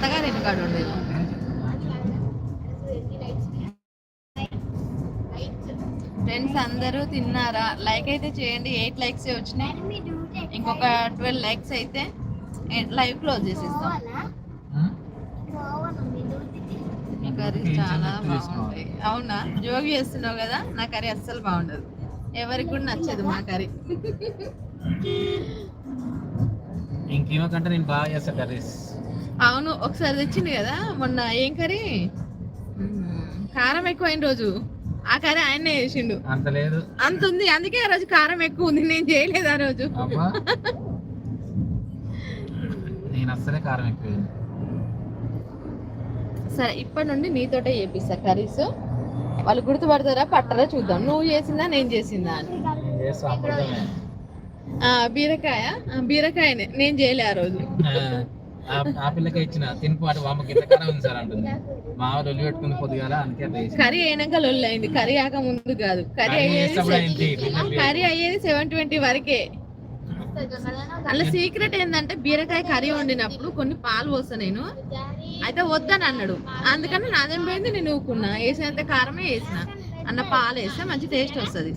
అత్తగారు ఇంటికాడ ఉండేది. ఫ్రెండ్స్ అందరూ తిన్నారా? లైక్ అయితే చేయండి. 8 లైక్స్ వచ్చినాయి. ఇంకొక 12 లైక్స్ అయితే లైవ్ క్లోజ్ చేసేస్తాం. మీ కర్రీ చాలా బాగుంటాయి. అవునా? జోగి చేస్తున్నావు కదా, నా కర్రీ అస్సలు బాగుండదు, ఎవరికి కూడా నచ్చదు మా కర్రీ. ఇంకేమకంటే నేను బాగా చేస్తా కర్రీస్. అవును, ఒకసారి తెచ్చింది కదా మొన్న. ఏం కర్రీ? కారం ఎక్కువైన రోజు ఆ కర్రీ ఆయనే చేసిండు. అంత లేదు, అంత ఉంది, అందుకే ఆ రోజు కారం ఎక్కువ ఉంది. నేను చేయలేదు ఆ రోజు. నేను అస్సలే కారం ఎక్కువ. సరే, ఇప్పటి నుండి నీతోటే చేపిస్తా కర్రీస్. వాళ్ళు గుర్తుపడతారా పట్టరా చూద్దాం. నువ్వు చేసిందా నేను చేసిందా అని. బీరకాయనే నేను చేయలే ఆ రోజు. ఆ పిల్లకి ఇచ్చిన తినిపాటు వామకి ఇంత కారం ఉంది సార్ అంటుంది. మా లొల్లి పెట్టుకుని పొద్దుగాల అందుకే కర్రీ అయినాక లొల్లి అయింది, కర్రీ ఆక ముందు కాదు. కర్రీ అయ్యేది 720 వరకే. అలా సీక్రెట్ ఏంటంటే బీరకాయ కర్రీ వండినప్పుడు కొన్ని పాలు పోస్తా నేను, అయితే వద్దని అన్నాడు. అందుకని నాదేం పోయింది, నేను ఊకున్నా. వేసినంత కారమే వేసిన, అన్న పాలు వేస్తే మంచి టేస్ట్ వస్తుంది.